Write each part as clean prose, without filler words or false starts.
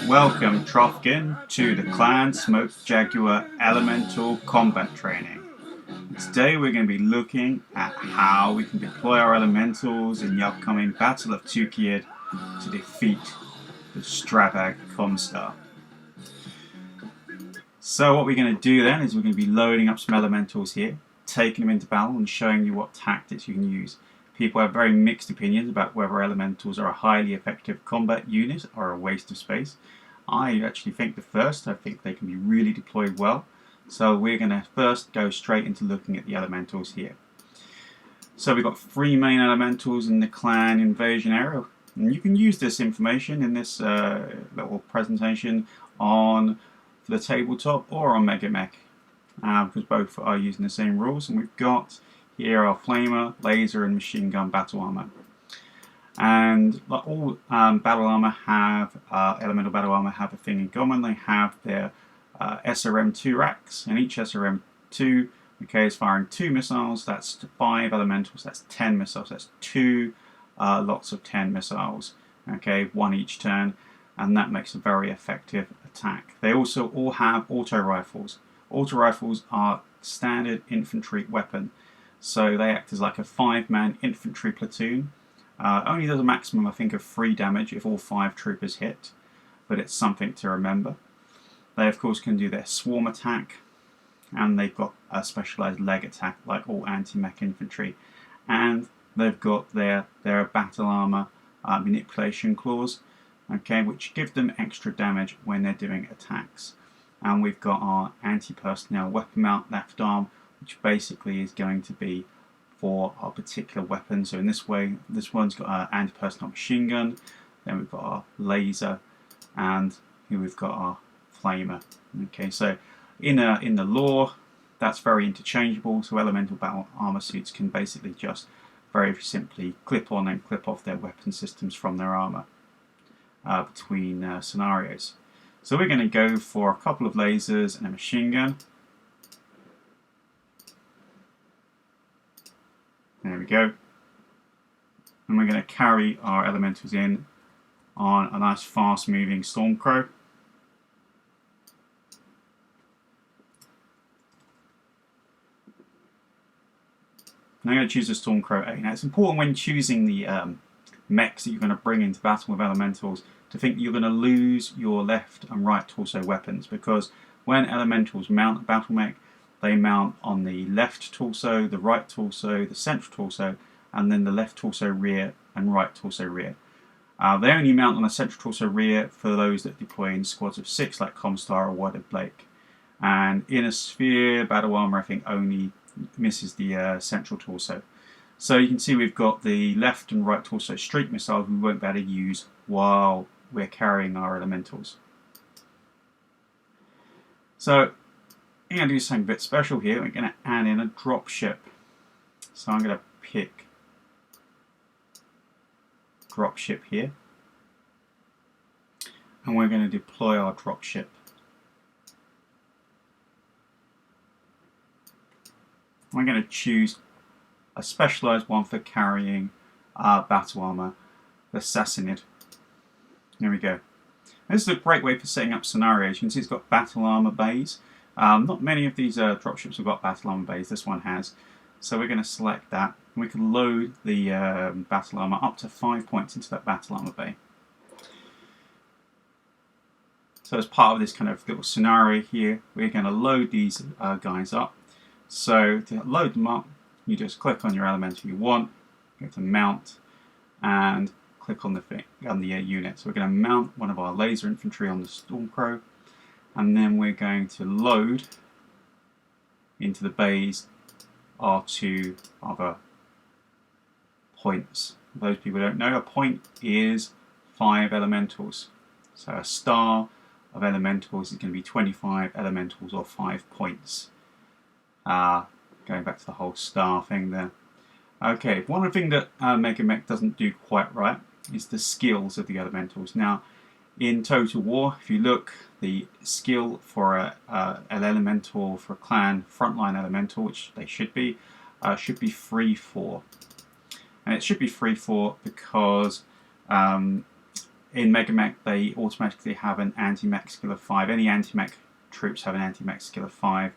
Welcome, Trofkin, to the Clan Smoke Jaguar Elemental Combat Training. Today we're going to be looking at how we can deploy our elementals in the upcoming Battle of Tukid to defeat the Strabag Comstar. So what we're going to do then is we're going to be loading up some elementals here, taking them into battle and showing you what tactics you can use. People have very mixed opinions about whether elementals are a highly effective combat unit or a waste of space. I actually think the first. I think they can be really deployed well. So we're going to first go straight into looking at the elementals here. So we've got 3 main elementals in the clan invasion area. And you can use this information in this little presentation on the tabletop or on Anti-Mech, because both are using the same rules. And we've got here our flamer, laser and machine gun battle armor. And like all battle armor have, elemental battle armor have a thing in common. They have their SRM2 racks, and each SRM2 is firing 2 missiles. That's 5 elementals, that's 10 missiles, that's 2 lots of 10 missiles, okay, 1 each turn, and that makes a very effective attack. They also all have auto rifles. Auto rifles are standard infantry weapon, so they act as like a 5-man infantry platoon. Only does a maximum, I think, of 3 damage if all 5 troopers hit, but it's something to remember. They of course can do their swarm attack, and they've got a specialised leg attack like all anti-mech infantry, and they've got their battle armour manipulation claws, okay, which give them extra damage when they're doing attacks. And we've got our anti-personnel weapon mount left arm, which basically is going to be for our particular weapon. So in this way, this one's got our anti-personnel machine gun, then we've got our laser, and here we've got our flamer. Okay, so in the lore, that's very interchangeable. So elemental battle armor suits can basically just very simply clip on and clip off their weapon systems from their armor between scenarios. So we're going to go for a couple of lasers and a machine gun. There we go. And we're going to carry our elementals in on a nice fast moving Stormcrow. And I'm going to choose a Stormcrow A. Now it's important when choosing the mechs that you're going to bring into battle with elementals to think you're going to lose your left and right torso weapons, because when elementals mount a battle mech, they mount on the left torso, the right torso, the central torso, and then the left torso rear and right torso rear. They only mount on the central torso rear for those that deploy in squads of 6 like Comstar or Warded Blake. And in a sphere, battle armor I think only misses the central torso. So you can see we've got the left and right torso streak missiles we won't be able to use while we're carrying our elementals. So I'm going to do something a bit special here. We're going to add in a dropship. So I'm going to pick dropship here, and we're going to deploy our dropship. I'm going to choose a specialised one for carrying battle armour, the Sassanid. There we go. This is a great way for setting up scenarios. You can see it's got battle armour bays. Not many of these dropships have got battle armour bays. This one has. So we're going to select that. And we can load the battle armour up to 5 points into that battle armour bay. So as part of this kind of little scenario here, we're going to load these guys up. So to load them up, you just click on your elemental you want, go to mount, and click on the unit. So we're going to mount one of our laser infantry on the Stormcrow, and then we're going to load into the bays our 2 other points. For those people who don't know, a point is 5 elementals. So a star of elementals is going to be 25 elementals or 5 points. Going back to the whole star thing there. Okay, one thing that Anti-Mech doesn't do quite right is the skills of the elementals. Now, in Total War, if you look, the skill for an elemental, for a clan frontline elemental, which they should be, should be free for. And it should be free for because in Mech they automatically have an anti-mech skill of 5. Any anti-mech troops have an anti-mech skill of 5,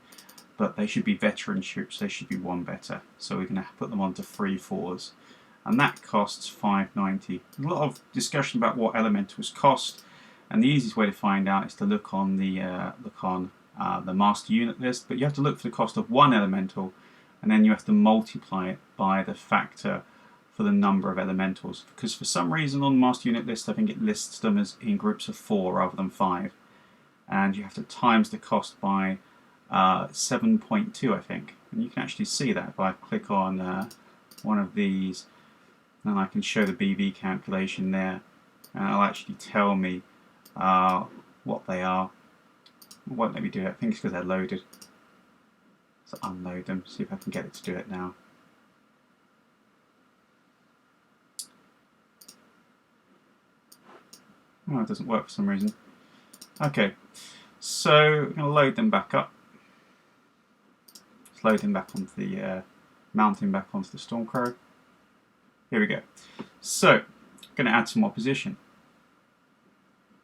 but they should be veteran troops, they should be 1 better. So we're going to put them onto free 4s. And that costs 590. A lot of discussion about what elementals cost, and the easiest way to find out is to look on the master unit list. But you have to look for the cost of 1 elemental, and then you have to multiply it by the factor for the number of elementals. Because for some reason on the master unit list, I think it lists them as in groups of 4 rather than 5, and you have to times the cost by 7.2, I think. And you can actually see that if I click on one of these. And I can show the BB calculation there, and it'll actually tell me what they are. It won't let me do it. I think it's because they're loaded. So unload them, see if I can get it to do it now. Oh, it doesn't work for some reason. Okay, so we're going to load them back up. Let's load them back onto the, mount him back onto the Stormcrow. Here we go. So, I'm going to add some opposition.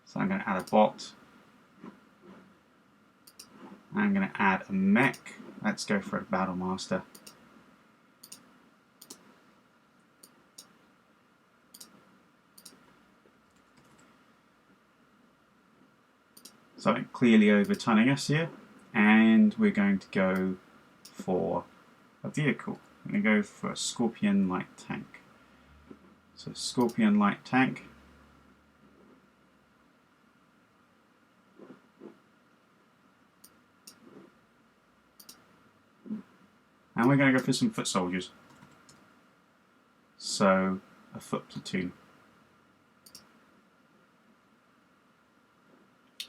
So I'm going to add a bot. I'm going to add a mech. Let's go for a battle master. Something clearly overturning us here, and we're going to go for a vehicle. I'm going to go for a Scorpion light tank. So Scorpion light tank. And we're going to go for some foot soldiers. So a foot platoon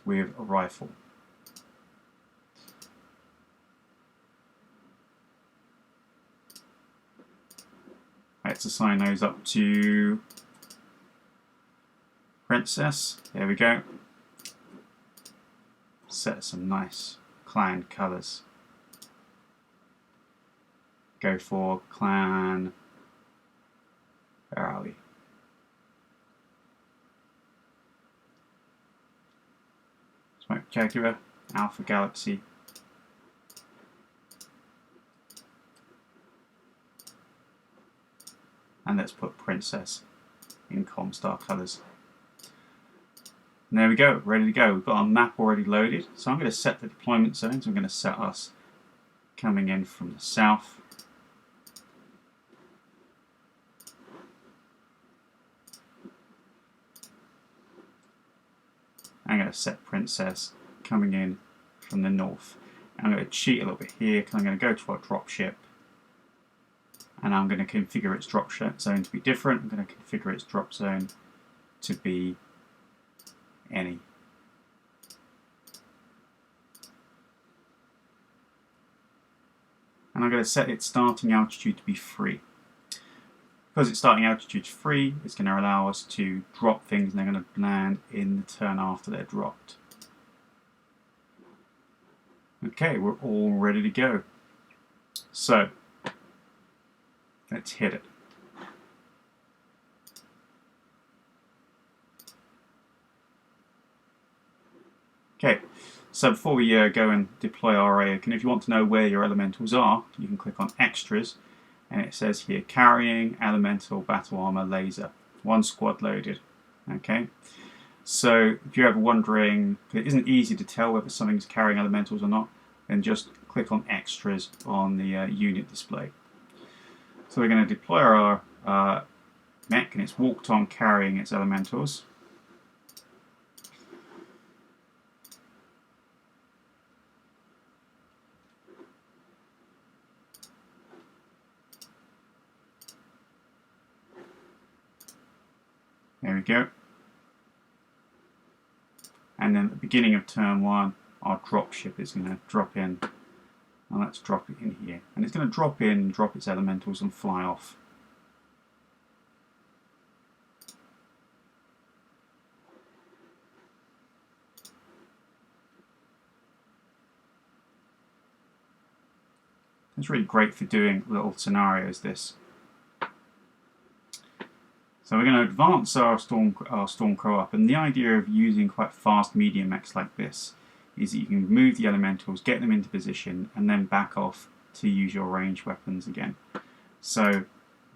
with a rifle. Let's assign those up to Princess. There we go. Set some nice clan colours. Go for clan. Where are we? Smoke Jaguar, Alpha Galaxy. And let's put Princess in Comstar colours. And there we go, ready to go. We've got our map already loaded. So I'm going to set the deployment zones. I'm going to set us coming in from the south. I'm going to set Princess coming in from the north. I'm going to cheat a little bit here because I'm going to go to our dropship. And I'm going to configure its drop zone to be different. I'm going to configure its drop zone to be any. And I'm going to set its starting altitude to be free. Because its starting altitude is free, it's going to allow us to drop things and they're going to land in the turn after they're dropped. Okay, we're all ready to go. So, let's hit it. Okay, so before we go and deploy our AOC, and if you want to know where your elementals are, you can click on Extras, and it says here Carrying, Elemental, Battle Armor, Laser. 1 squad loaded. Okay, so if you're ever wondering, it isn't easy to tell whether something's carrying elementals or not, then just click on Extras on the unit display. So we're going to deploy our mech, and it's walked on carrying its elementals. There we go. And then at the beginning of turn 1, our dropship is going to drop in. And let's drop it in here. And it's going to drop in, drop its elementals and fly off. It's really great for doing little scenarios, this. So we're going to advance our Stormcrow up, and the idea of using quite fast medium mechs like this is that you can move the elementals, get them into position, and then back off to use your ranged weapons again. So I'm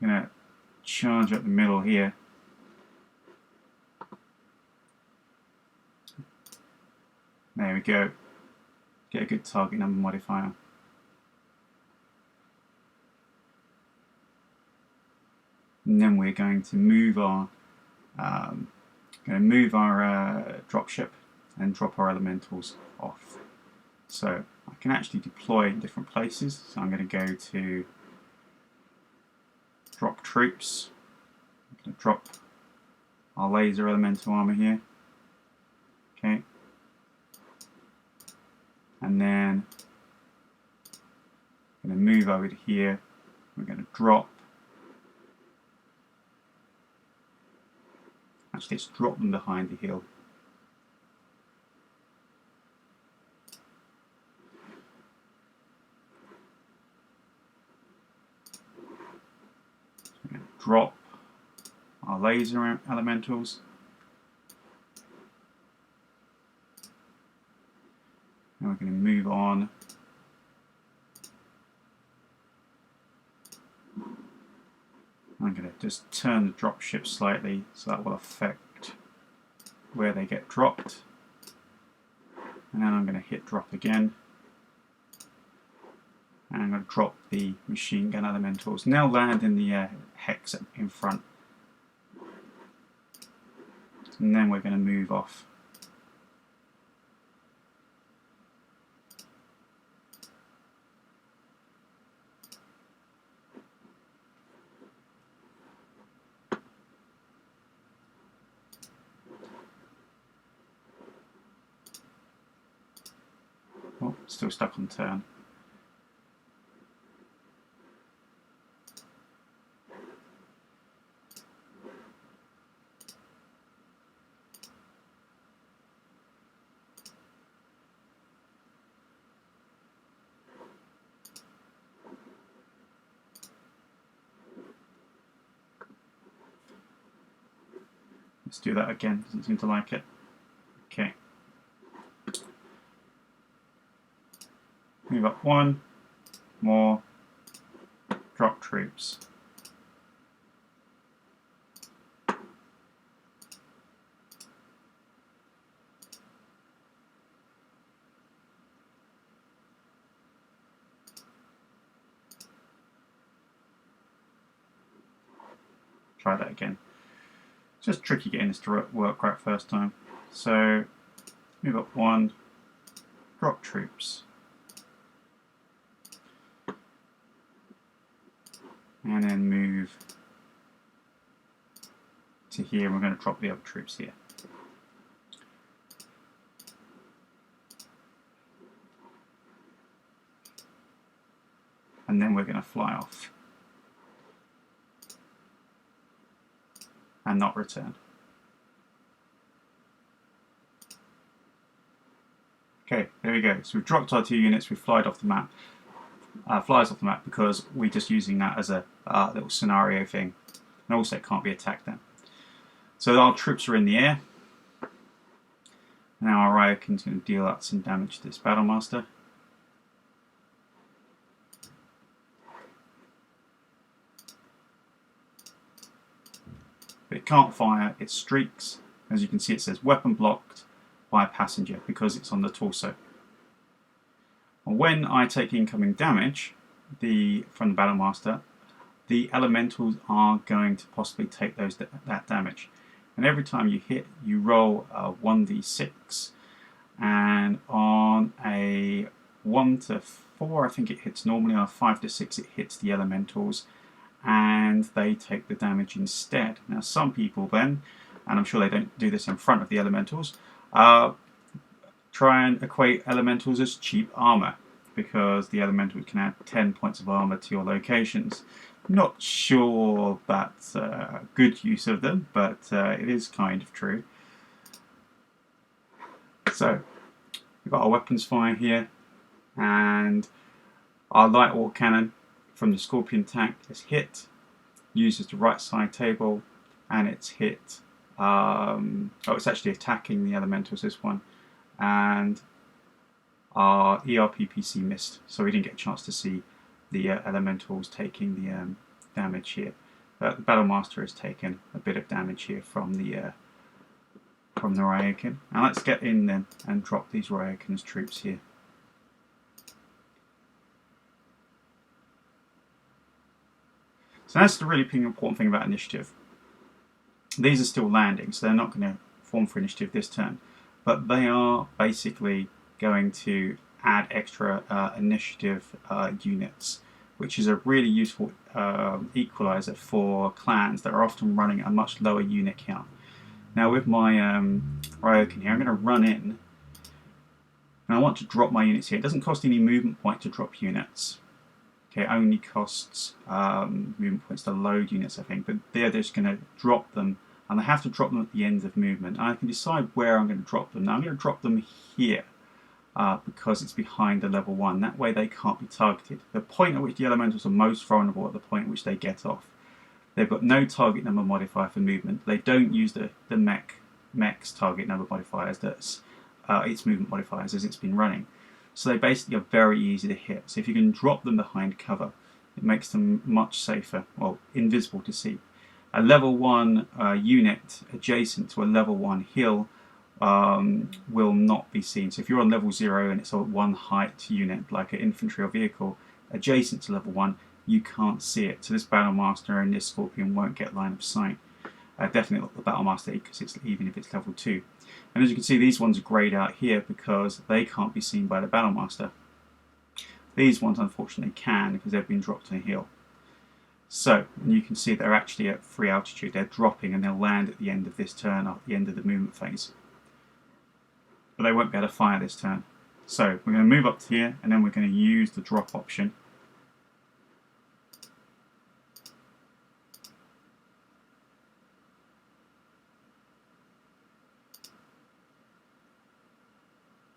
going to charge up the middle here. There we go. Get a good target number modifier. And then we're going to move our dropship and drop our elementals off. So I can actually deploy in different places. So I'm going to go to drop troops. I'm going to drop our laser elemental armor here. Okay. And then I'm going to move over to here. We're going to drop. Actually, let's drop them behind the hill. So we're going to drop our laser elementals. And we're going to move on. I'm going to just turn the dropship slightly so that will affect where they get dropped. And then I'm going to hit drop again. And I'm going to drop the machine gun elementals. And they'll land in the hex in front. And then we're going to move off. Oh, still stuck on turn. Let's do that again, doesn't seem to like it. Okay. Move up one more, drop troops. Try that again. It's just tricky getting this to work right first time. So move up one, drop troops. And then move to here, and we're going to drop the other troops here. And then we're going to fly off. And not return. Okay, there we go. So we've dropped our 2 units, we've flied off the map. Flies off the map because we're just using that as a little scenario thing, and also it can't be attacked then. So our troops are in the air. Now our Ryokan's going to deal out some damage to this Battlemaster. But it can't fire, it streaks. As you can see, it says weapon blocked by a passenger because it's on the torso. When I take incoming damage from the Battlemaster, the elementals are going to possibly take that damage. And every time you hit, you roll a 1d6, and on a 1 to 4, I think it hits normally. On a 5 to 6, it hits the elementals, and they take the damage instead. Now, some people then, and I'm sure they don't do this in front of the elementals, try and equate elementals as cheap armor, because the elementals can add 10 points of armor to your locations. Not sure that's a good use of them, but it is kind of true. So we've got our weapons fire here, and Our light water cannon from the Scorpion tank is hit, uses the right side table, and it's hit. It's actually attacking the elementals, this one, and our ERPPC missed, so we didn't get a chance to see the elementals taking the damage here. The Battlemaster has taken a bit of damage here from the Ryokan. Now let's get in then and drop these Ryokan's troops here. So that's the really important thing about initiative. These are still landing, so they're not going to form for initiative this turn, but they are basically going to add extra initiative units, which is a really useful equalizer for clans that are often running a much lower unit count. Now with my Ryokan here, I'm going to run in, and I want to drop my units here. It doesn't cost any movement point to drop units. Okay, it only costs movement points to load units, I think, but they're just going to drop them, and I have to drop them at the end of movement. And I can decide where I'm going to drop them. Now I'm going to drop them here because it's behind the level 1. That way they can't be targeted. The point at which the elementals are most vulnerable at the point at which they get off. They've got no target number modifier for movement. They don't use the mech's target number modifiers, that's its movement modifiers as it's been running. So they basically are very easy to hit. So if you can drop them behind cover, it makes them much safer, well, invisible to see. A level 1 unit adjacent to a level 1 hill will not be seen. So if you're on level 0 and it's a 1 height unit, like an infantry or vehicle, adjacent to level 1, you can't see it. So this Battlemaster and this Scorpion won't get line of sight. Definitely not the Battlemaster, because it's even if it's level 2. And as you can see, these ones are greyed out here because they can't be seen by the Battlemaster. These ones unfortunately can, because they've been dropped on a hill. So, and you can see they're actually at free altitude. They're dropping and they'll land at the end of this turn, or at the end of the movement phase. But they won't be able to fire this turn. So we're going to move up to here, and then we're going to use the drop option.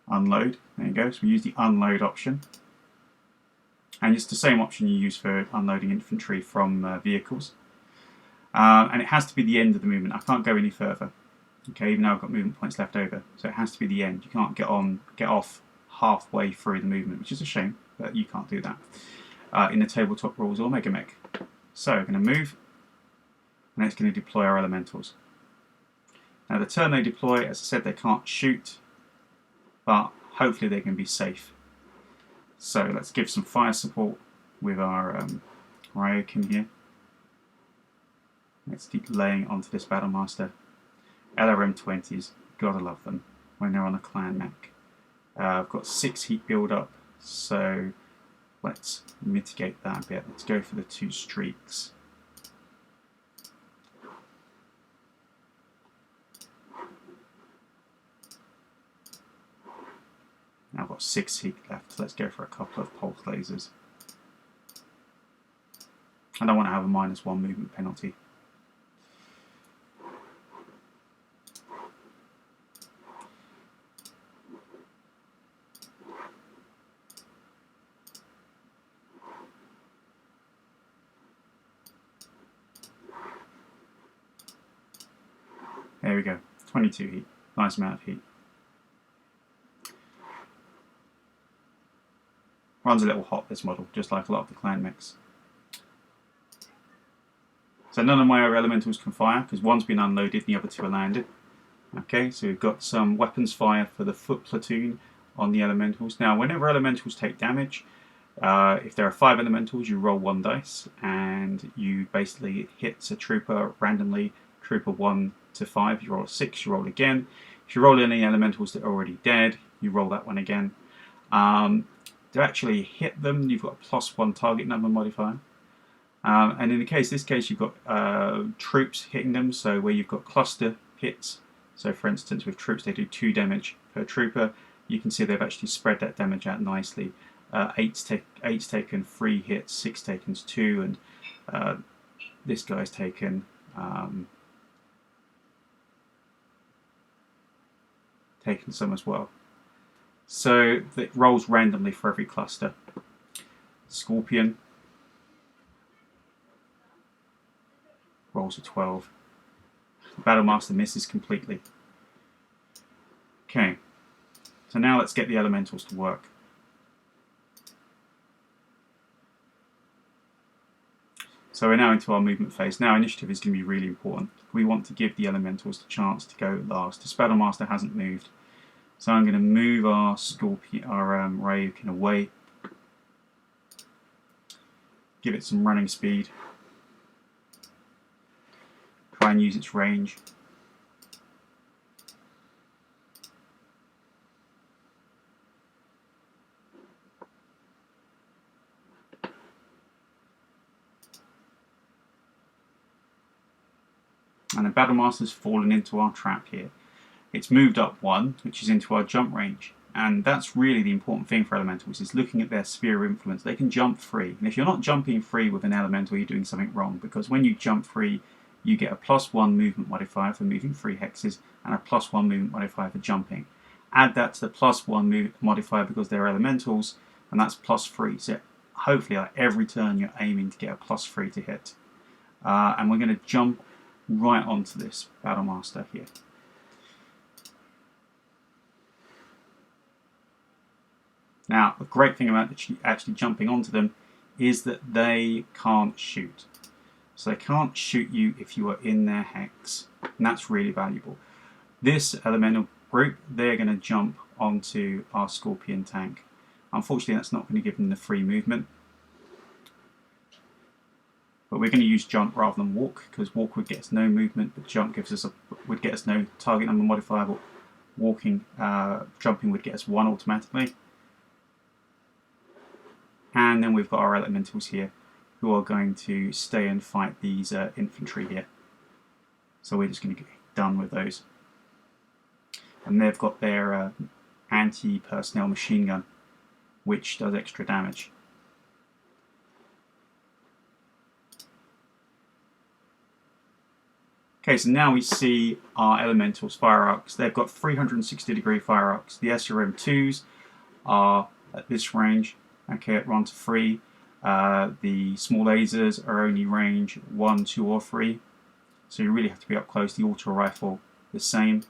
Unload, there you go, so we use the unload option. And it's the same option you use for unloading infantry from vehicles. And it has to be the end of the movement. I can't go any further. Okay, even though I've got movement points left over. So it has to be the end. You can't get off halfway through the movement, which is a shame, but you can't do that in the tabletop rules or Mega Mech. So we're going to move, and it's going to deploy our elementals. Now the turn they deploy, as I said, they can't shoot, but hopefully they can be safe. So let's give some fire support with our Ryokan here. Let's keep laying onto this Battlemaster. LRM-20s, gotta love them when they're on a clan mech. I've got 6 heat build up, so let's mitigate that a bit. Let's go for the 2 streaks. Now I've got 6 heat left, so let's go for a couple of pulse lasers. I don't want to have a -1 movement penalty. There we go, 22 heat, nice amount of heat. Runs a little hot, this model, just like a lot of the clan mechs. So none of my elementals can fire, because one's been unloaded and the other 2 are landed. Okay, so we've got some weapons fire for the foot platoon on the elementals. Now, whenever elementals take damage, if there are 5 elementals, you roll 1 dice, and you basically hit a trooper randomly, trooper 1 to 5. If you roll a 6, you roll again. If you roll any elementals that are already dead, you roll that one again. To actually hit them, you've got a +1 target number modifier. And in this case, you've got troops hitting them, so where you've got cluster hits. So for instance, with troops, they do 2 damage per trooper. You can see they've actually spread that damage out nicely. 8's taken 3 hits, 6 taken 2, and this guy's taken some as well. So it rolls randomly for every cluster. Scorpion. Rolls a 12. The Battlemaster misses completely. Okay, so now let's get the elementals to work. So we're now into our movement phase. Now initiative is going to be really important. We want to give the elementals the chance to go last. This Battlemaster hasn't moved. So I'm going to move our Scorpion, our Ryukin away. Give it some running speed. Try and use its range. And the Battlemaster's fallen into our trap here. It's moved up 1, which is into our jump range. And that's really the important thing for elementals, is looking at their sphere of influence. They can jump free. And if you're not jumping free with an elemental, you're doing something wrong. Because when you jump free, you get a +1 movement modifier for moving 3 hexes and a +1 movement modifier for jumping. Add that to the +1 movement modifier because they're elementals, and that's +3. So hopefully every turn you're aiming to get a +3 to hit. And we're going to jump right onto this Battlemaster here. Now, the great thing about actually jumping onto them is that they can't shoot. So they can't shoot you if you are in their hex, and that's really valuable. This elemental group, they're going to jump onto our Scorpion tank. Unfortunately, that's not going to give them the free movement. But we're going to use jump rather than walk, because walk would get us no movement, but jump would get us no target number modifier, but jumping would get us 1 automatically. And then we've got our elementals here, who are going to stay and fight these infantry here. So we're just going to get done with those. And they've got their anti-personnel machine gun, which does extra damage. Okay, so now we see our elementals fire arcs. They've got 360-degree fire arcs. The SRM2s are at this range. Okay, at 1 to 3. The small lasers are only range 1, 2, or 3. So you really have to be up close. The auto rifle, the same.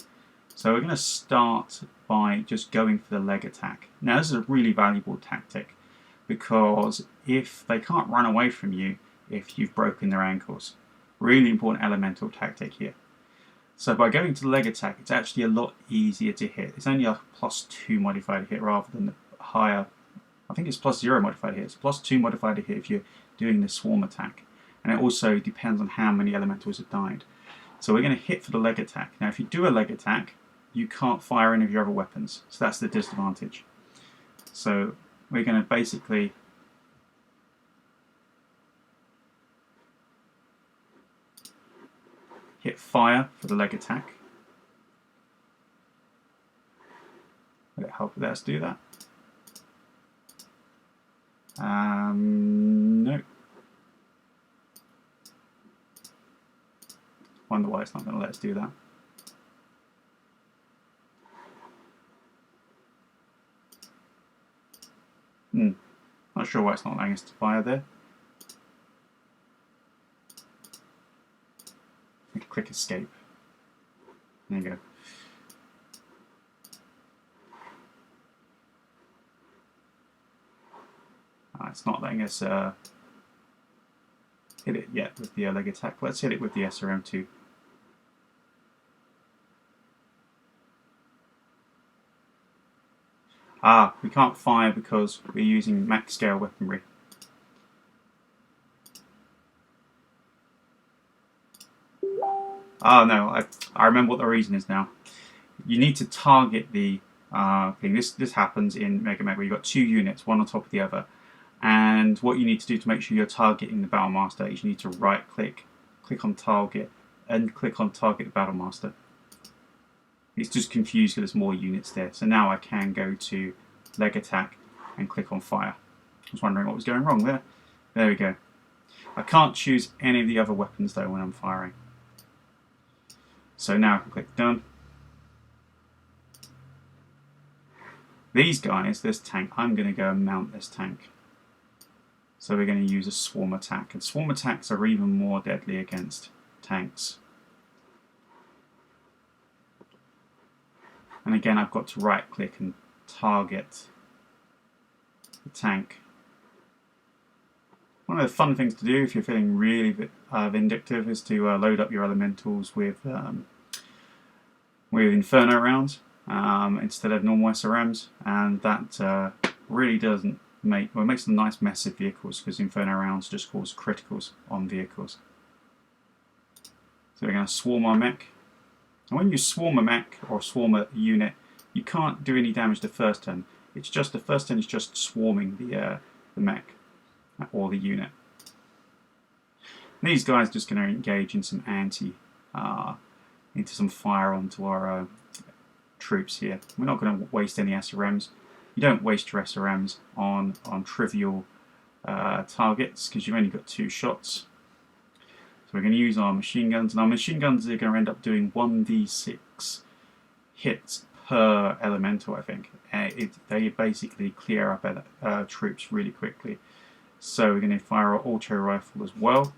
So we're going to start by just going for the leg attack. Now this is a really valuable tactic, because if they can't run away from you if you've broken their ankles. Really important elemental tactic here. So by going to the leg attack, it's actually a lot easier to hit. It's only a +2 modifier to hit rather than the higher, I think it's +0 modifier to hit. It's +2 modifier to hit if you're doing the swarm attack. And it also depends on how many elementals have died. So we're going to hit for the leg attack. Now if you do a leg attack, you can't fire any of your other weapons. So that's the disadvantage. So we're going to basically hit fire for the leg attack. Will it help let us do that? No. Wonder why it's not going to let us do that. Not sure why it's not allowing us to fire there. Click escape. There you go. It's not letting us hit it yet with the leg attack. Let's hit it with the SRM2. We can't fire because we're using max scale weaponry. No, I remember what the reason is now. You need to target the thing. This happens in Mega Mech where you've got 2 units, one on top of the other. And what you need to do to make sure you're targeting the Battlemaster is you need to right click, click on target, and click on target the Battlemaster. It's just confused because there's more units there. So now I can go to leg attack and click on fire. I was wondering what was going wrong there. There we go. I can't choose any of the other weapons though when I'm firing. So now I can click done. These guys, this tank, I'm going to go and mount this tank. So we're going to use a swarm attack, and swarm attacks are even more deadly against tanks. And again, I've got to right click and target the tank. One of the fun things to do if you're feeling really vindictive is to load up your elementals with Inferno rounds instead of normal SRMs, and that really doesn't make, well, it makes a nice mess of vehicles, because Inferno rounds just cause criticals on vehicles. So we're going to swarm our mech. And when you swarm a mech or swarm a unit, you can't do any damage the first turn. It's just the first turn is just swarming the mech or the unit. And these guys are just going to engage in some into some fire onto our troops here. We're not going to waste any SRMs. You don't waste your SRMs on trivial targets, because you've only got 2 shots. So we're going to use our machine guns, and our machine guns are going to end up doing 1d6 hits per elemental, I think. They basically clear up troops really quickly. So we're going to fire our auto rifle as well.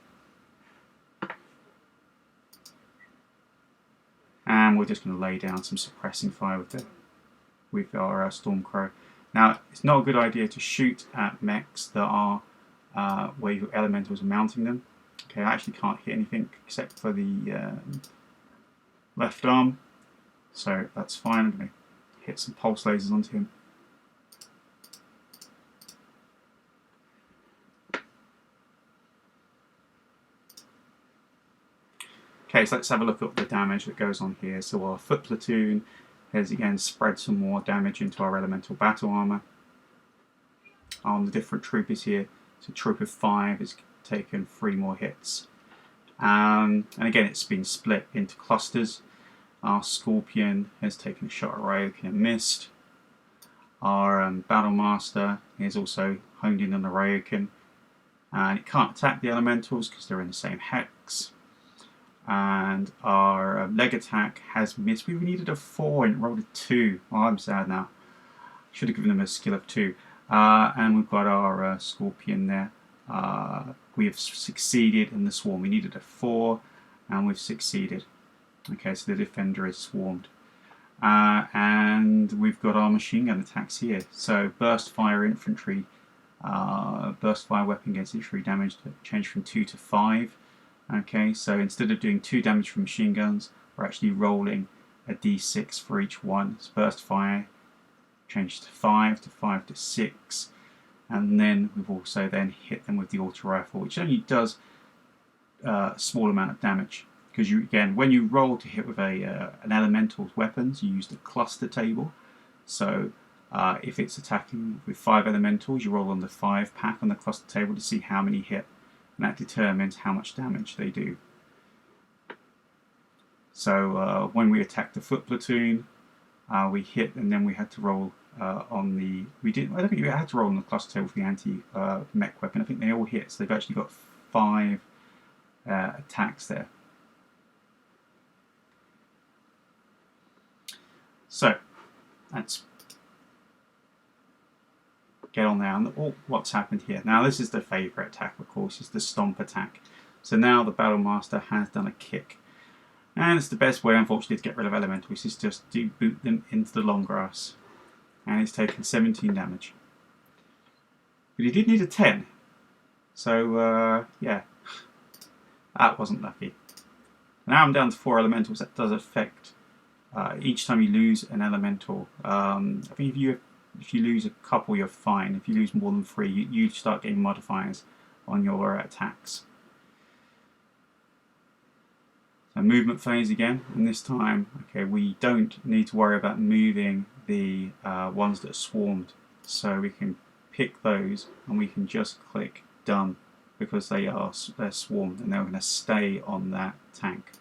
And we're just going to lay down some suppressing fire with our Stormcrow. Now, it's not a good idea to shoot at mechs that are where your elementals are mounting them. Okay, I actually can't hit anything except for the left arm, so that's fine. I'm going to hit some pulse lasers onto him. Okay, so let's have a look at the damage that goes on here. So our foot platoon has again spread some more damage into our elemental battle armor on the different troopers here. So trooper 5 has taken 3 more hits. And again, it's been split into clusters. Our Scorpion has taken a shot at Ryokan and missed. Our Battle Master is also honed in on the Ryokan. And it can't attack the elementals because they're in the same hex. And our leg attack has missed. We needed a 4 and it rolled a 2. Oh, I'm sad now. Should have given them a skill of 2. And we've got our Scorpion there. We have succeeded in the swarm. We needed a 4 and we've succeeded. Okay, so the defender is swarmed. And we've got our machine gun attacks here. So burst fire infantry, burst fire weapon against infantry damage changed from 2 to 5. Okay, so instead of doing 2 damage from machine guns, we're actually rolling a d6 for each one. So burst fire changed to 5 to 6, and then we've also then hit them with the auto rifle, which only does a small amount of damage. Because you, again, when you roll to hit with an elemental's weapons, you use the cluster table. So if it's attacking with 5 elementals, you roll on the 5 pack on the cluster table to see how many hit. And that determines how much damage they do. So when we attacked the foot platoon, we hit, and then we had to roll on the. I don't think we had to roll on the cluster table for the anti-mech weapon. I think they all hit, so they've actually got 5 attacks there. So let's get on there. And what's happened here? Now this is the favourite attack, of course, is the stomp attack. So now the Battle Master has done a kick. And it's the best way, unfortunately, to get rid of elementals, is just to boot them into the long grass. And it's taken 17 damage. But he did need a 10. So, yeah, that wasn't lucky. Now I'm down to 4 elementals. That does affect each time you lose an elemental. I think if you lose a couple, you're fine. If you lose more than 3, you start getting modifiers on your attacks. So movement phase again, and this time, okay, we don't need to worry about moving the ones that are swarmed. So we can pick those, and we can just click done, because they're swarmed, and they're going to stay on that tank.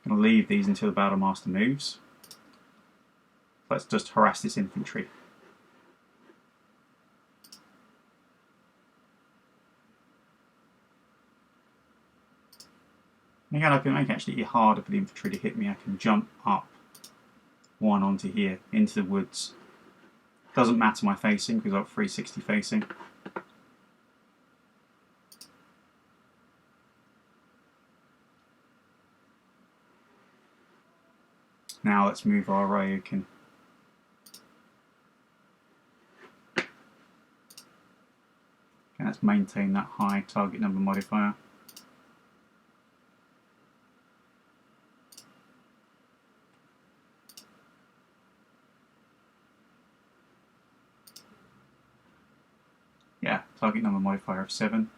I'm going to leave these until the Battle Master moves. Let's just harass this infantry. And again, I can make it actually harder for the infantry to hit me. I can jump up one onto here, into the woods. Doesn't matter my facing because I've got 360 facing. Now let's move our Ryukin. And let's maintain that high target number modifier. Yeah, target number modifier of 7.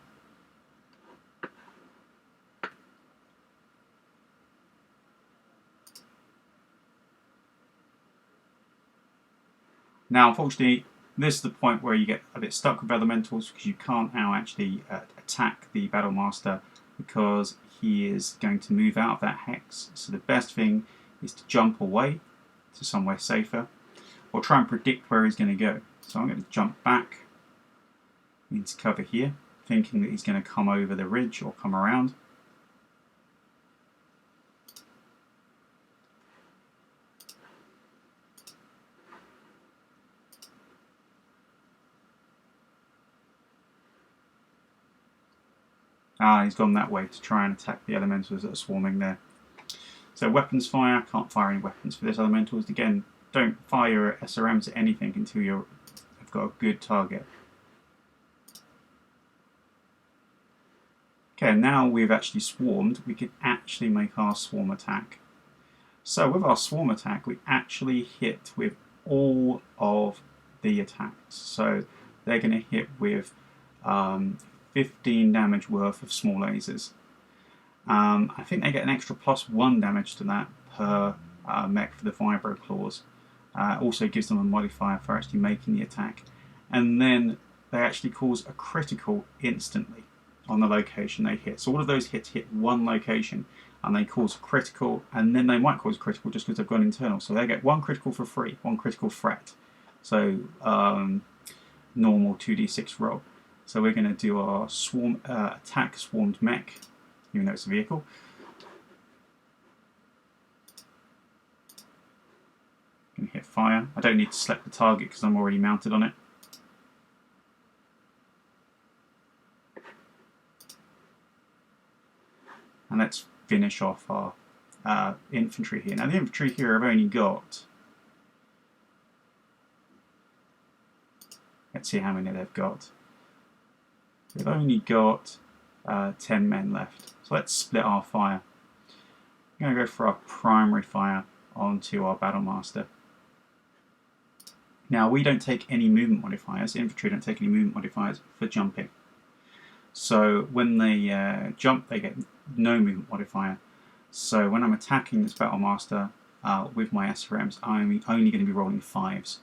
Now, unfortunately, this is the point where you get a bit stuck with elementals because you can't now actually attack the Battle Master because he is going to move out of that hex. So the best thing is to jump away to somewhere safer or try and predict where he's going to go. So I'm going to jump back into cover here, thinking that he's going to come over the ridge or come around. He's gone that way to try and attack the elementals that are swarming there. So weapons fire, can't fire any weapons for this elementals. Again, don't fire SRMs at anything until you've got a good target. Okay, now we've actually swarmed, we can actually make our swarm attack. So with our swarm attack, we actually hit with all of the attacks. So they're going to hit with 15 damage worth of small lasers. I think they get an extra +1 damage to that per mech for the vibro claws. Also gives them a modifier for actually making the attack. And then they actually cause a critical instantly on the location they hit. So all of those hits hit one location and they cause a critical, and then they might cause a critical just because they've gone internal. So they get one critical for free, one critical threat. So normal 2d6 roll. So we're going to do our swarm attack swarmed mech, even though it's a vehicle. Going to hit fire. I don't need to select the target because I'm already mounted on it. And let's finish off our infantry here. Now the infantry here have only got, let's see how many they've got. They've only got 10 men left. So let's split our fire. I'm going to go for our primary fire onto our Battle Master. Now we don't take any movement modifiers, infantry don't take any movement modifiers for jumping. So when they jump, they get no movement modifier. So when I'm attacking this Battle Master with my SRMs, I'm only going to be rolling 5s.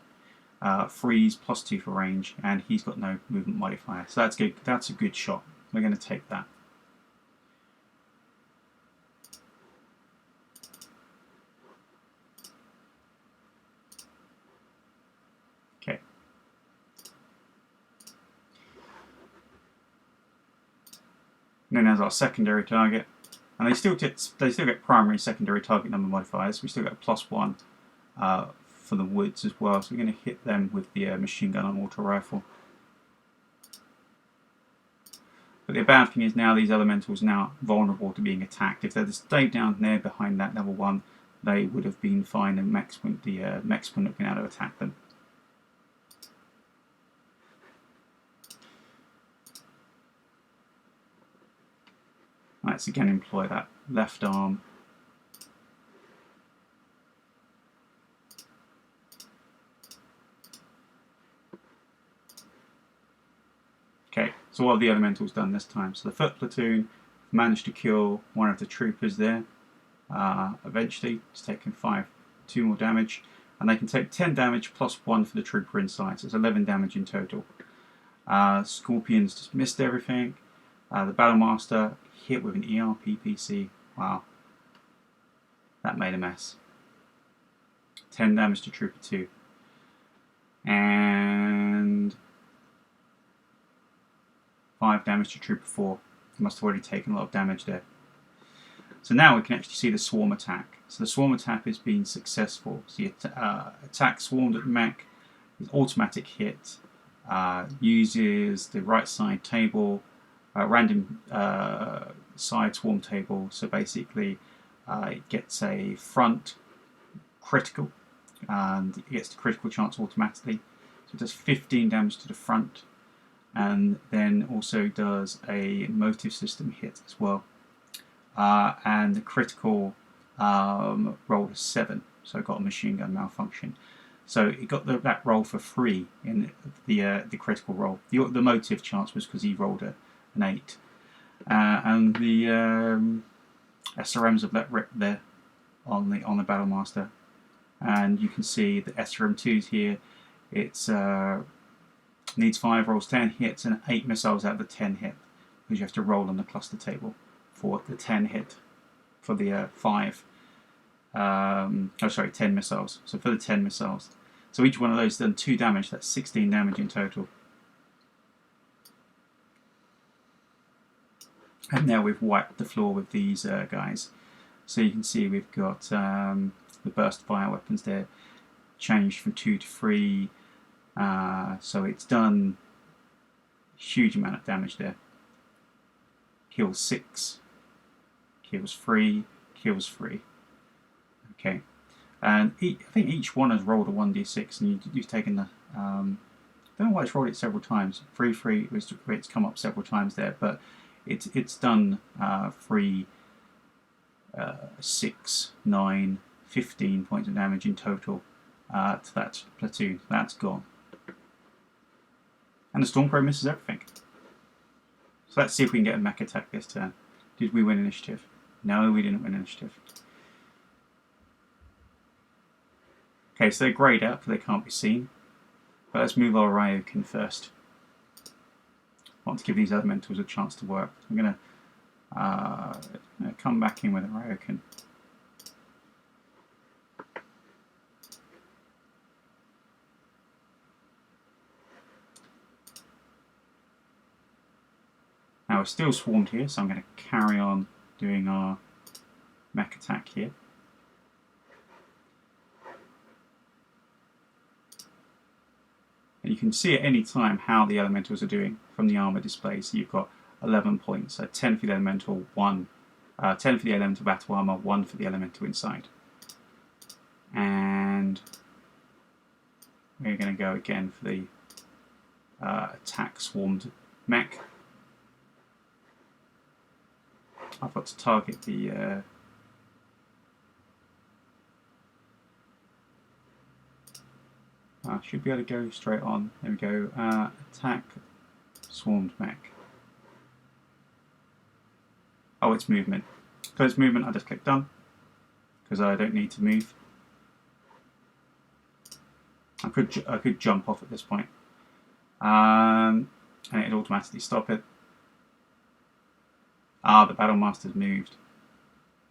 Freeze +2 for range, and he's got no movement modifier. So that's good. That's a good shot. We're going to take that. Okay. And then there's our secondary target, and they still get primary, secondary target number modifiers. We still get a +1 for the woods as well. So we're going to hit them with the machine gun and auto rifle. But the bad thing is now these elementals are now vulnerable to being attacked. If they'd stayed down there behind that level 1, they would have been fine, and mechs wouldn't have been able to attack them. Let's again employ that left arm. Okay, so what have the elementals done this time? So the foot platoon managed to kill one of the troopers there. Eventually, it's taken 2 more damage, and they can take 10 damage +1 for the trooper inside, so it's 11 damage in total. Scorpions just missed everything. The Battle Master hit with an ERPPC. Wow, that made a mess. 10 damage to trooper 2. And 5 damage to trooper 4. He must have already taken a lot of damage there. So now we can actually see the swarm attack. So the swarm attack has been successful. So the attack swarmed at the mech with automatic hit, uses the right side table, random side swarm table. So basically it gets a front critical, and it gets the critical chance automatically. So it does 15 damage to the front, and then also does a motive system hit as well. And the critical rolled a 7, so it got a machine gun malfunction. So it got that roll for free in the critical roll. The motive chance was because he rolled an 8, and the SRMs have let rip there on the Battlemaster, and you can see the SRM2s here. It's needs 5 rolls, 10 hits, and 8 missiles out of the 10 hit, because you have to roll on the cluster table for the 10 hit for the 10 missiles. So for the 10 missiles, so each one of those done 2 damage. That's 16 damage in total. And now we've wiped the floor with these guys. So you can see we've got the burst fire weapons there changed from 2 to 3. So it's done a huge amount of damage there. Kills 6, kills 3, kills 3. Okay, and I think each one has rolled a 1d6, and you've taken the. I don't know why it's rolled it several times. 3, 3. It's come up several times there, but it's done 3, 6, 9, 15 points of damage in total to that platoon. That's gone. And the Stormcrow misses everything. So let's see if we can get a mech attack this turn. Did we win initiative? No, we didn't win initiative. Okay, so they're greyed out because they can't be seen. But let's move our Ryokan first. I want to give these elementals a chance to work. I'm going to come back in with a Ryokan. Now we're still swarmed here, so I'm going to carry on doing our mech attack here. And you can see at any time how the elementals are doing from the armor display. So you've got 11 points, so 10 for the elemental, 10 for the elemental battle armor, 1 for the elemental inside. And we're going to go again for the attack swarmed mech. I've got to target the I should be able to go straight on. There we go. Attack swarmed mech. Oh, it's movement. So it's movement. I just click done because I don't need to move. I could jump off at this point, and it'd automatically stop it. Ah, the Battlemaster's moved.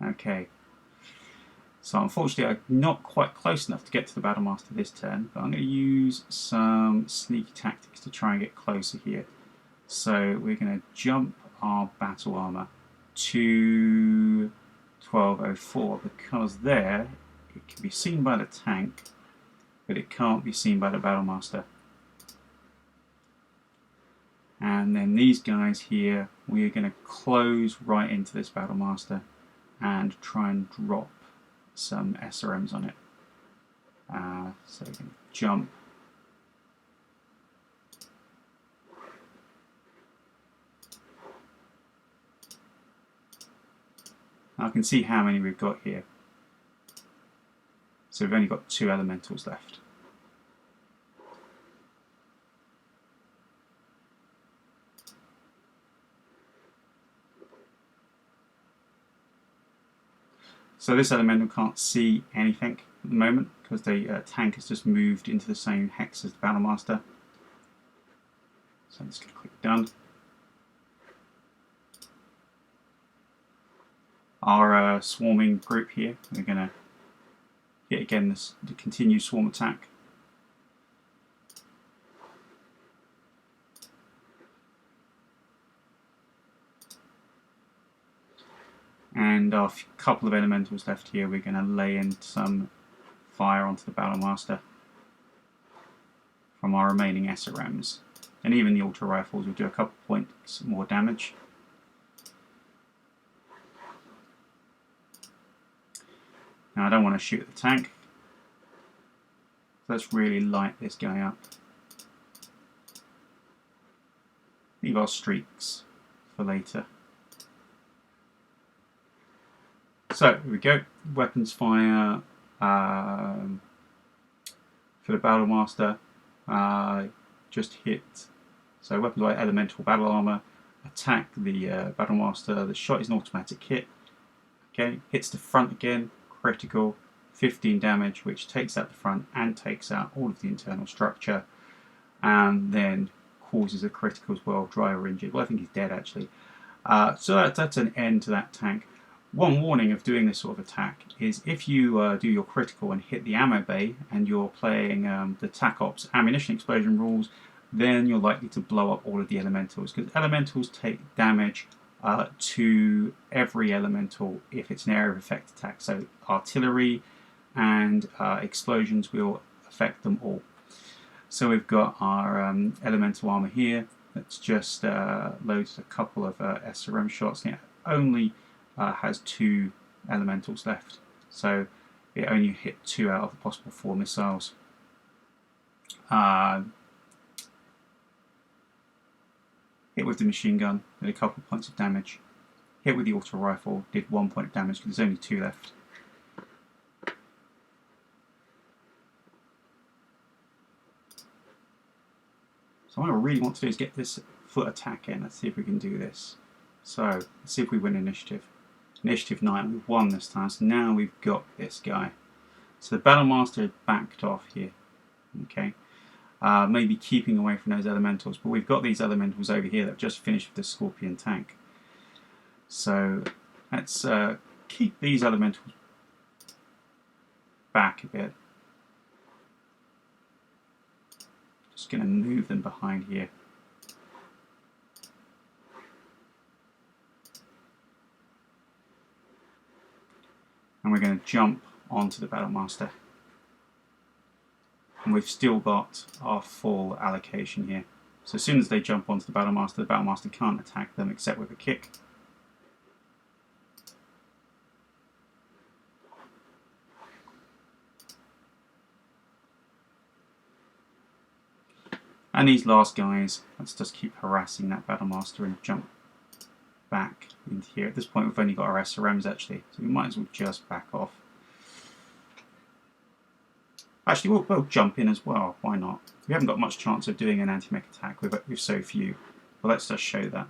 Okay. So unfortunately I'm not quite close enough to get to the Battlemaster this turn, but I'm going to use some sneaky tactics to try and get closer here. So we're going to jump our battle armor to 1204, because there it can be seen by the tank, but it can't be seen by the Battlemaster. And then these guys here, we're going to close right into this Battlemaster and try and drop some SRMs on it. So we can jump. I can see how many we've got here. So we've only got 2 elementals left. So this elemental can't see anything at the moment because the tank has just moved into the same hex as the Battlemaster. So I'm just going to click done. Our swarming group here, we're going to get again the continued swarm attack. And our couple of elementals left here, we're going to lay in some fire onto the Battlemaster from our remaining SRMs. And even the auto rifles will do a couple points more damage. Now I don't want to shoot at the tank. So let's really light this guy up. Leave our streaks for later. So here we go. Weapons fire for the Battlemaster. Just hit. So weapons fire, elemental battle armor. Attack the Battlemaster. The shot is an automatic hit. Okay, hits the front again. Critical. 15 damage, which takes out the front and takes out all of the internal structure, and then causes a critical as well. Driver injured. Well, I think he's dead actually. So that's an end to that tank. One warning of doing this sort of attack is if you do your critical and hit the ammo bay and you're playing the TAC Ops ammunition explosion rules, then you're likely to blow up all of the elementals, because elementals take damage to every elemental if it's an area of effect attack. So artillery and explosions will affect them all. So we've got our elemental armor here. Let's just load a couple of SRM shots. It only has 2 elementals left, so it only hit 2 out of the possible 4 missiles. Hit with the machine gun, did a couple of points of damage. Hit with the auto rifle, did 1 point of damage because there's only 2 left. So what I really want to do is get this foot attack in. Let's see if we can do this. So let's see if we win initiative. Initiative 9, we've won this time, so now we've got this guy. So the Battlemaster had backed off here. Okay, maybe keeping away from those elementals, but we've got these elementals over here that have just finished with the Scorpion tank. So let's keep these elementals back a bit. Just going to move them behind here. And we're going to jump onto the Battlemaster. And we've still got our full allocation here. So as soon as they jump onto the Battlemaster can't attack them except with a kick. And these last guys, let's just keep harassing that Battlemaster and jump back into here. At this point we've only got our SRMs actually, so we might as well just back off. Actually we'll jump in as well, why not? We haven't got much chance of doing an anti-mech attack with so few, but let's just show that.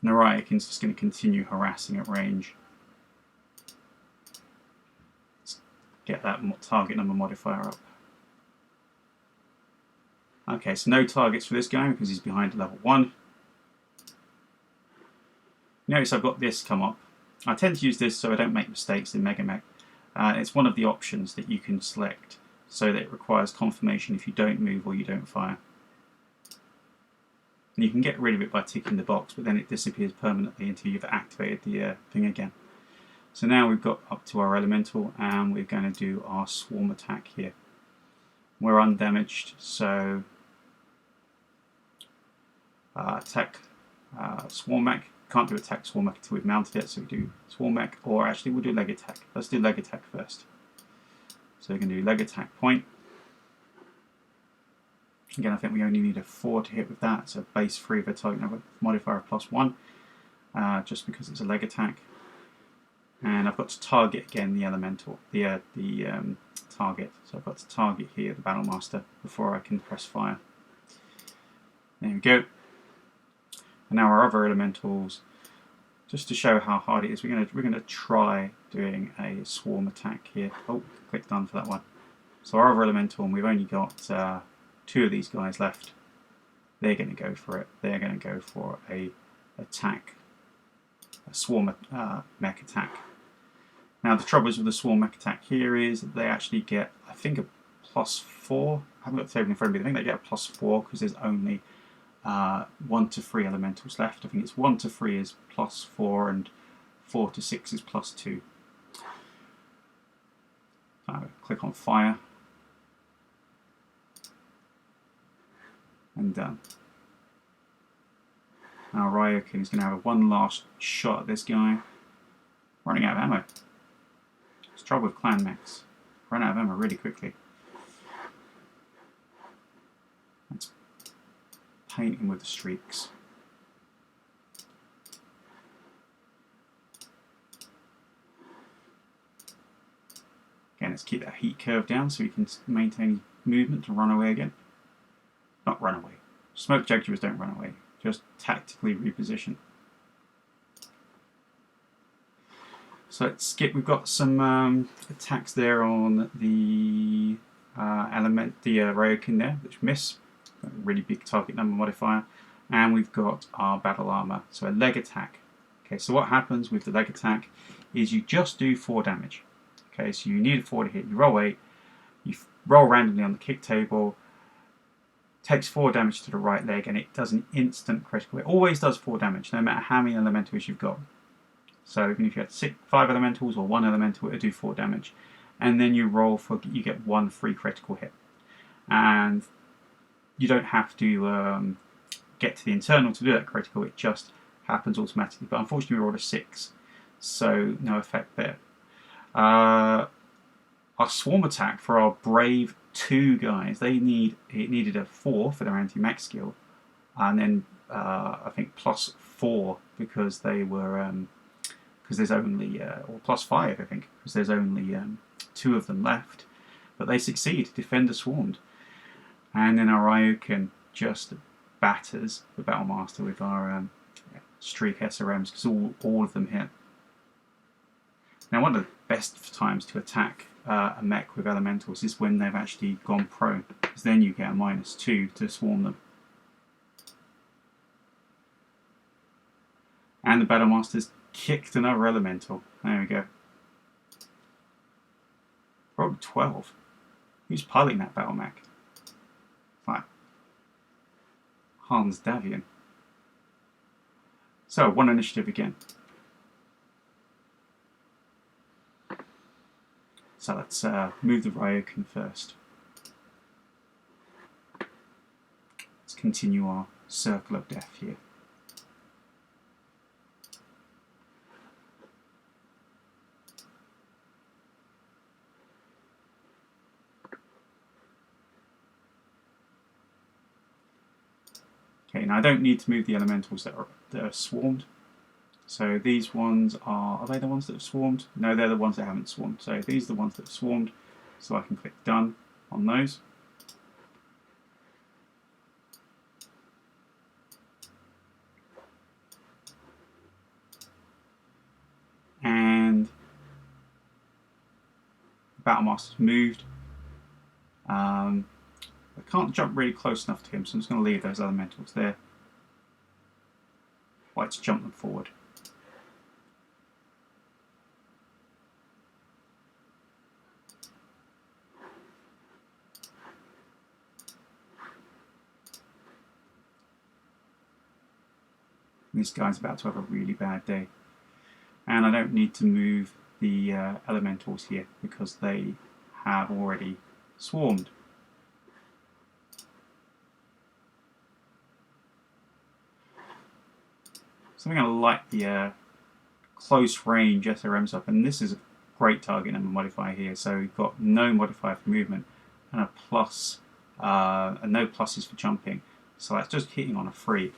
Naraikin's just going to continue harassing at range. Let's get that target number modifier up. Okay, so no targets for this guy because he's behind level 1. Notice I've got this come up. I tend to use this so I don't make mistakes in Mech. It's one of the options that you can select so that it requires confirmation if you don't move or you don't fire. And you can get rid of it by ticking the box, but then it disappears permanently until you've activated the thing again. So now we've got up to our elemental and we're going to do our swarm attack here. We're undamaged, so attack swarm mech. Can't do attack swarm mech until we've mounted it, so we do swarm mech, or actually we'll do leg attack. Let's do leg attack first. So we're going to do leg attack point. Again, I think we only need a 4 to hit with that, so base 3 of a target number modifier of +1, just because it's a leg attack. And I've got to target again the elemental, the target. So I've got to target here the Battlemaster before I can press fire. There we go. And now our other elementals, just to show how hard it is, we're going to try doing a swarm attack here. Oh, click done for that one. So our other elemental, and we've only got 2 of these guys left. They're going to go for it. They're going to go for a attack, a swarm mech attack. Now the troubles with the swarm mech attack here is that they actually get, I think, a +4. I haven't got the table in front of me. I think they get a +4 because there's only 1 to 3 elementals left. I think it's 1 to 3 is +4 and 4 to 6 is +2. Click on fire and done. Now Ryokin is going to have one last shot at this guy. Running out of ammo. It's trouble with clan mechs. Run out of ammo really quickly. Let's paint him with the streaks. Again, let's keep that heat curve down so we can maintain movement to run away again. Not run away. Smoke jaguars don't run away. Just tactically reposition. So let's skip. We've got some attacks there on the Ryokin there, which miss. Got a really big target number modifier, and we've got our battle armor. So a leg attack. Okay, so what happens with the leg attack is you just do 4 damage. Okay, so you need a 4 to hit. You roll 8. You roll randomly on the kick table. Takes 4 damage to the right leg, and it does an instant critical. It always does 4 damage, no matter how many elementals you've got. So even if you had 5 elementals or 1 elemental, it would do 4 damage. And then you roll for, you get 1 free critical hit. And you don't have to get to the internal to do that critical, it just happens automatically. But unfortunately we rolled a 6, so no effect there. Our swarm attack for our brave 2 guys, it needed a 4 for their anti-mech skill, and then I think +4 because they were because there's only or +5 I think because there's only 2 of them left, but they succeed. Defender swarmed, and then our Ryokin just batters the Battlemaster with our streak SRMs because all of them hit. Now, one of the best times to attack a mech with elementals is when they've actually gone prone, because then you get a -2 to swarm them. And the Battlemaster's kicked another elemental. There we go. Rolled 12. Who's piloting that battle mech? Fine. Hans Davian. So, 1 initiative again. So let's move the Ryokin first. Let's continue our circle of death here. Okay, now I don't need to move the elementals that are swarmed. So these ones are they the ones that have swarmed? No, they're the ones that haven't swarmed. So these are the ones that have swarmed. So I can click done on those. And the Battlemaster's moved. I can't jump really close enough to him, so I'm just going to leave those elementals there. I'd like to jump them forward. This guy's about to have a really bad day. And I don't need to move the elementals here because they have already swarmed. So I'm going to light the close range SRMs up, and this is a great target number modifier here. So we've got no modifier for movement and a plus, and no pluses for jumping. So that's just hitting on a 3.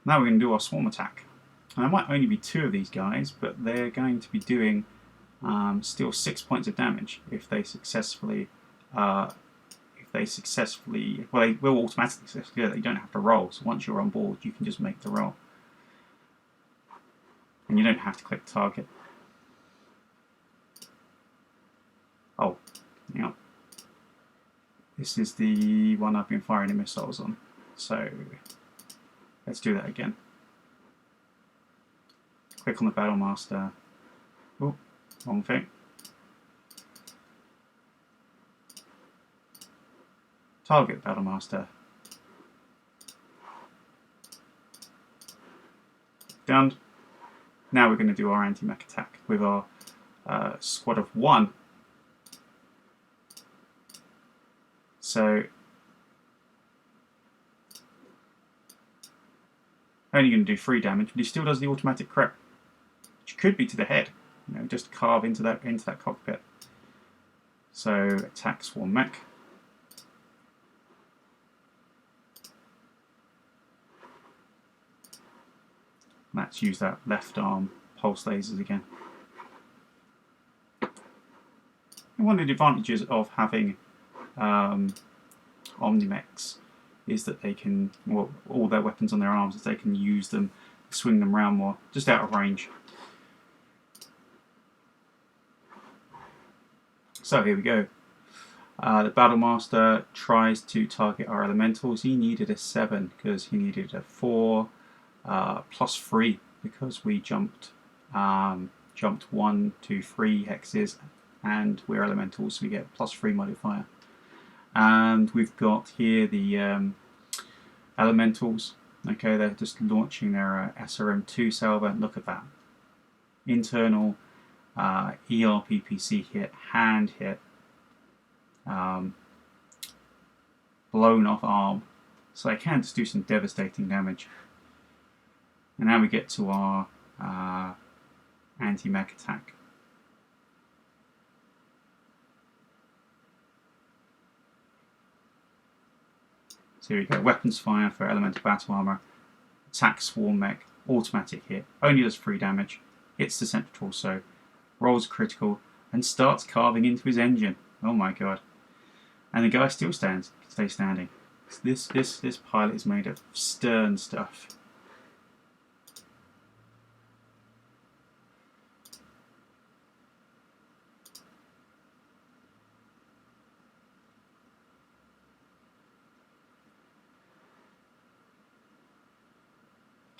Now we're going to do our swarm attack. And there might only be 2 of these guys, but they're going to be doing still 6 points of damage if they successfully, well, they will automatically successfully do that. You don't have to roll. So once you're on board, you can just make the roll. And you don't have to click target. Oh, yeah. This is the one I've been firing the missiles on. So let's do that again. Click on the Battle Master. Oh, wrong thing. Target Battle Master. Done. Now we're going to do our anti-mech attack with our squad of 1. So only going to do 3 damage, but he still does the automatic crit, which could be to the head. You know, just carve into that cockpit. So attack Swarm Mech. Let's use that left arm pulse lasers again. And one of the advantages of having Omni-Mechs is that they can, well, all their weapons on their arms, is they can use them, swing them around more, just out of range. So here we go. The Battle Master tries to target our elementals. He needed a 7 because he needed a 4 plus 3 because we jumped 1 to 3 hexes and we're elementals, so we get plus 3 modifier. And we've got here the elementals. Okay, they're just launching their SRM2 salvo. Look at that. Internal ERPPC hit, hand hit, blown off arm. So they can just do some devastating damage. And now we get to our anti-mech attack. So here we go, weapons fire for elemental battle armor, attack Swarm Mech, automatic hit, only does 3 damage, hits the central torso, rolls critical, and starts carving into his engine. Oh my god. And the guy still stays standing. This pilot is made of stern stuff.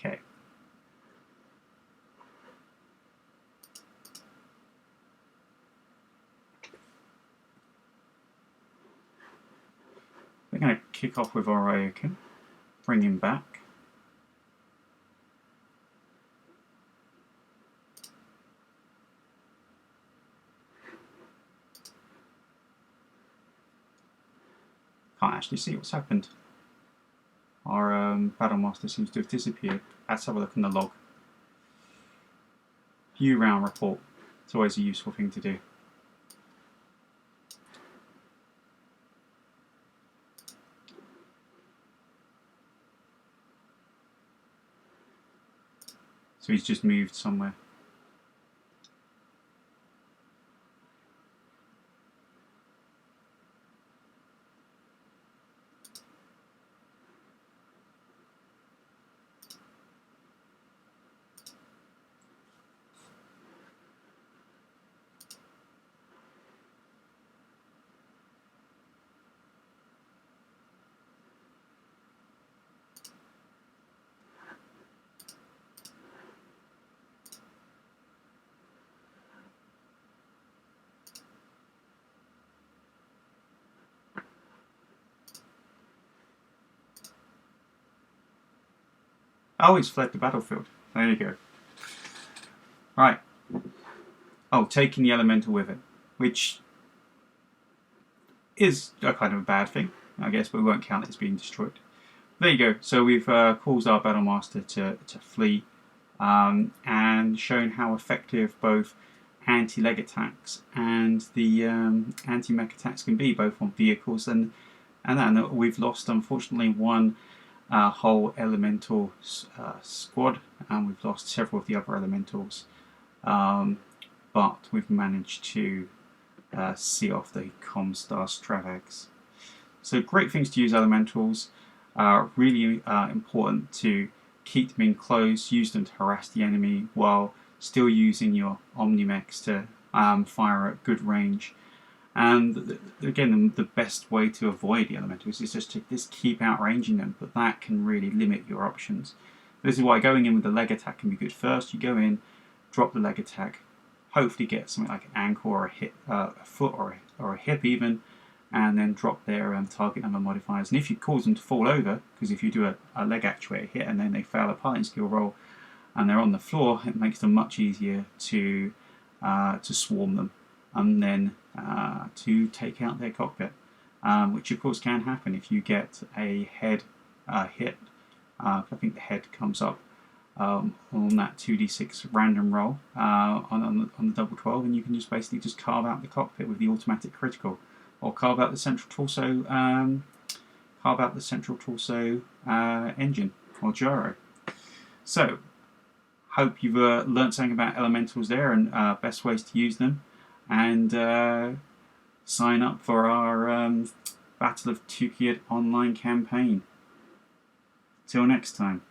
Okay. We're going to kick off with our Ryokan, bring him back. Can't actually see what's happened. Our Battle Master seems to have disappeared. Let's have a look in the log. View round report. It's always a useful thing to do. So he's just moved somewhere. Oh, he's fled the battlefield. There you go. Right. Oh, taking the elemental with it, which is a kind of a bad thing, I guess, but we won't count it as being destroyed. There you go. So we've caused our Battle Master to flee and shown how effective both anti-leg attacks and the anti-mech attacks can be, both on vehicles and that. We've lost, unfortunately, one whole elemental squad, and we've lost several of the other elementals, but we've managed to see off the Comstar Stravags. So great things to use elementals. Really important to keep them in close, use them to harass the enemy while still using your Omni-Mechs to fire at good range. And again, the best way to avoid the elementals is just to keep outranging them, but that can really limit your options. This is why going in with the leg attack can be good. First, you go in, drop the leg attack, hopefully get something like an ankle or a hip, a foot or a hip even, and then drop their target number modifiers. And if you cause them to fall over, because if you do a leg actuator hit and then they fail a piloting skill roll and they're on the floor, it makes them much easier to swarm them and then to take out their cockpit, which of course can happen if you get a head hit. I think the head comes up on that 2d6 random roll on the double 12, and you can just basically just carve out the cockpit with the automatic critical, or carve out the central torso, engine or gyro. So, hope you've learnt something about elementals there and best ways to use them, and sign up for our Battle of Tukiyat online campaign. Till next time.